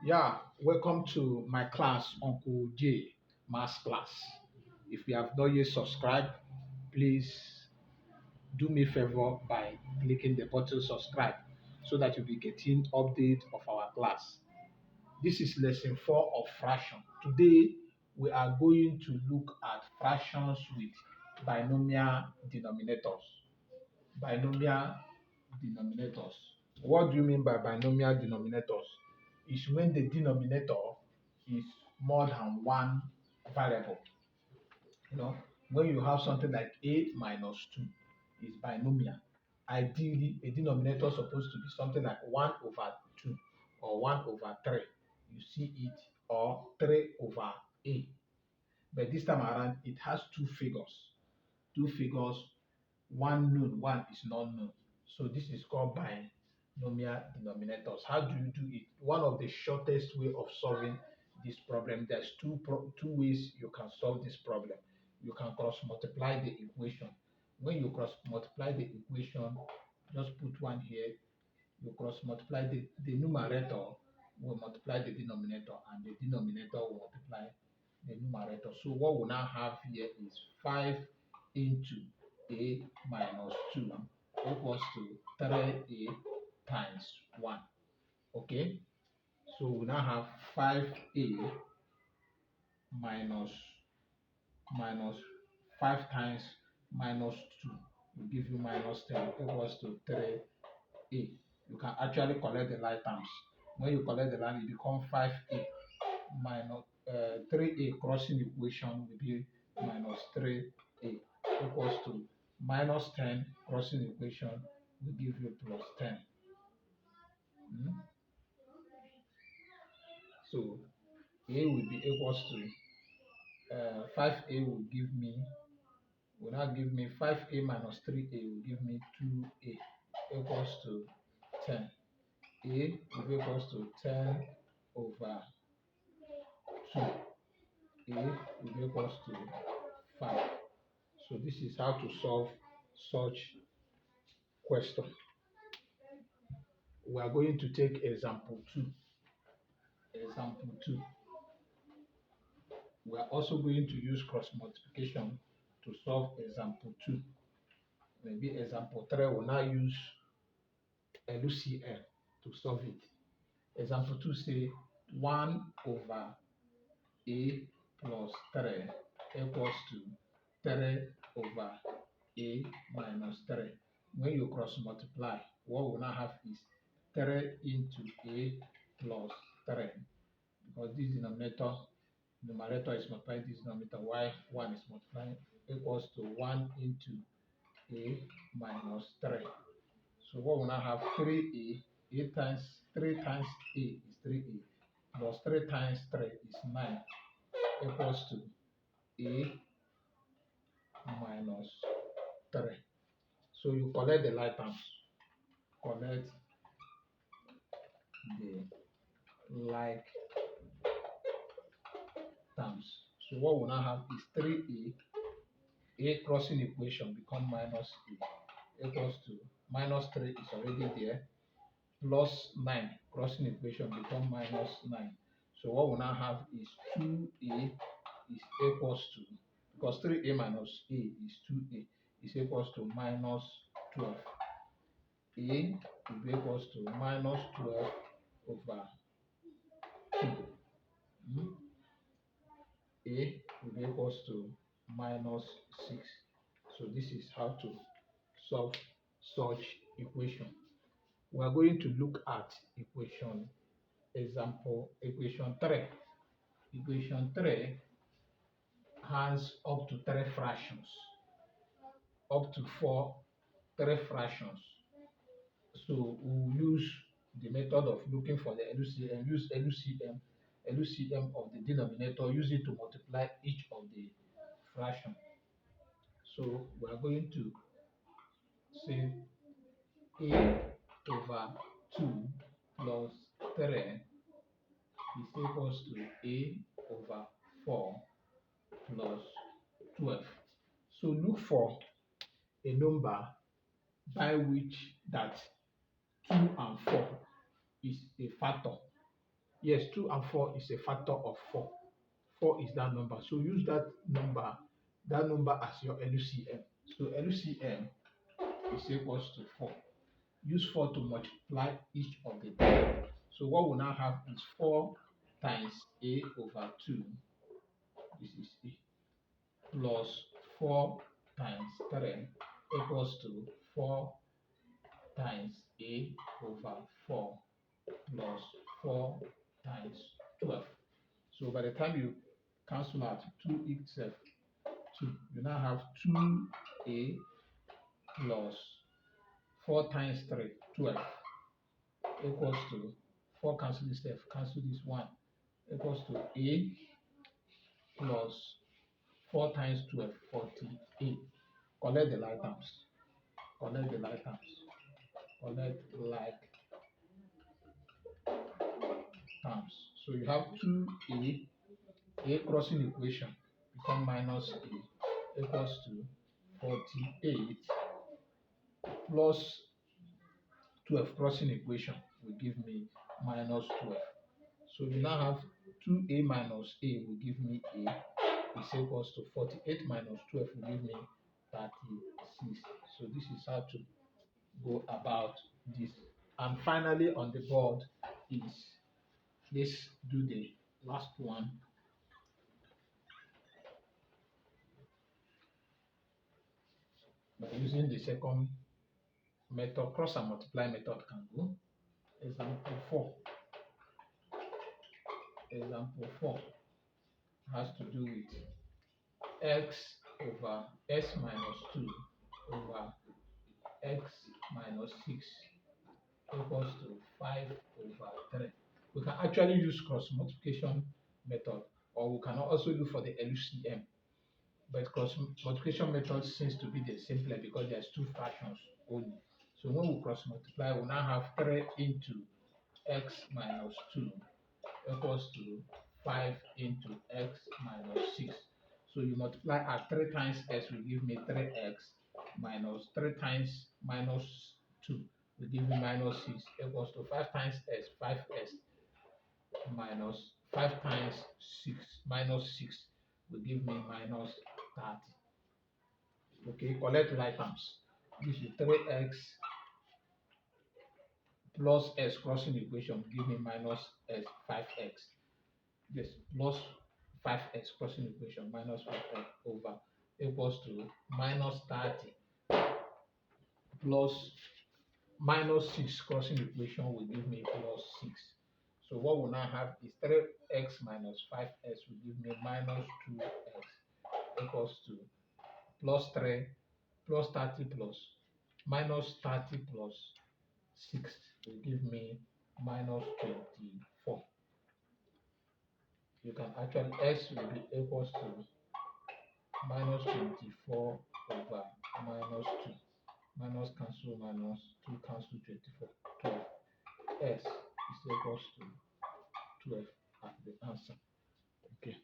Yeah, welcome to my class, Uncle J Math Class. If you have not yet subscribed, please do me a favor by clicking the button subscribe so that you'll be getting update of our class. This is lesson 4 of fraction. Today we are going to look at fractions with binomial denominators. Binomial denominators. What do you mean by binomial denominators? Is when the denominator is more than one variable. You know, when you have something like a minus 2 is binomial. Ideally, a denominator is supposed to be something like 1 over 2 or 1 over 3. You see it, or 3 over a. But this time around, it has two figures. Two figures, one known, one is not known. So this is called binomial denominators. How do you do it? One of the shortest way of solving this problem, there's two ways you can solve this problem. You can cross multiply the equation. When you cross multiply the equation, just put one here. You cross multiply the numerator will multiply the denominator, and the denominator will multiply the numerator. So what we now have here is 5 into a minus 2 equals to 3a times 1. Okay, so we now have 5a minus minus 5 times minus 2 will give you minus 10 equals to 3a. You can actually collect the like terms. When you collect the line, it becomes 5a minus 3a crossing equation will be minus 3a equals to minus 10 crossing equation will give you plus 10. Mm. So a will be equals to 5a will now give me 5a minus 3a will give me 2a equals to 10. A will be equals to 10 over 2. A will be equals to 5. So this is how to solve such question. We are going to take example 2. Example 2. We are also going to use cross multiplication to solve example 2. Maybe example 3 will now use LCM to solve it. Example 2 say 1 over a plus 3 equals to 3 over a minus 3. When you cross multiply, what we now have is 3 into a plus 3, because this numerator is multiplying this denominator, while 1 is multiplying, equals to 1 into a minus 3. So what we now have 3a, a times 3 times a is 3a, plus 3 times 3 is 9, equals to a minus 3. So you collect the like terms. Collect the like terms. So what we now have is 3a, a crossing equation become minus a equals to minus 3 is already there, plus 9 crossing equation become minus 9. So what we now have is 2a is equals to, because 3a minus a is 2a, is equals to minus 12. A will be equals to minus 12 over 2. Mm. A will be equals to minus 6. So this is how to solve such equation. We are going to look at equation 3. Equation 3 has up to 3 fractions, up to 3 fractions. So we'll use the method of looking for the LCM, use LCM of the denominator, use it to multiply each of the fraction. So we are going to say a over 2 plus 3 is equals to a over 4 plus 12. So look for a number by which that 2 and 4 is a factor. Yes, 2 and 4 is a factor of 4. 4 is that number. So use that number as your LCM. So LCM is equals to 4. Use 4 to multiply each of the three. So what we now have is 4 times A over 2. This is A. Plus 4 times 3 equals to 4 times A over 4 plus 4 times 12. So by the time you cancel out 2 itself, 2, you now have 2A plus 4 times 3, 12, equals to 4 cancel this self, cancel this 1, equals to A plus 4 times 12, 48. Collect the like terms. Collect the like terms. Collect like terms. So you have 2A crossing equation become minus A equals to 48 plus 12 crossing equation will give me minus 12. So you now have 2A minus A will give me A is equals to 48 minus 12 will give me 36. So this is how to go about this. And finally on the board is, let's do the last one. By using the second method, cross and multiply method can go. Example 4. Example 4 has to do with x over s minus 2 over x minus 6 equals to 5 over 3. We can actually use cross multiplication method, or we can also look for the LCM. But cross multiplication method seems to be the simpler because there's two fractions only. So when we cross multiply, we now have 3 into x minus 2 equals to 5 into x minus 6. So you multiply at 3 times s will give me 3x minus 3 times minus 2 will give me minus 6 equals to 5 times s, 5s minus 5 times 6 minus 6 will give me minus 30. Okay, collect like terms. This is 3x plus s crossing equation give me minus s 5x. This plus 5x crossing equation minus 5x over equals to minus 30 plus minus 6 crossing equation will give me plus 6. So what we now have is 3x minus 5x will give me minus 2x equals to plus 3 plus 30 plus minus 30 plus 6 will give me minus 24. You can actually, s will be equals to minus 24 over minus 2. Minus cancel minus 2 cancel 24. 12. S is equals to 12 as the answer. Okay.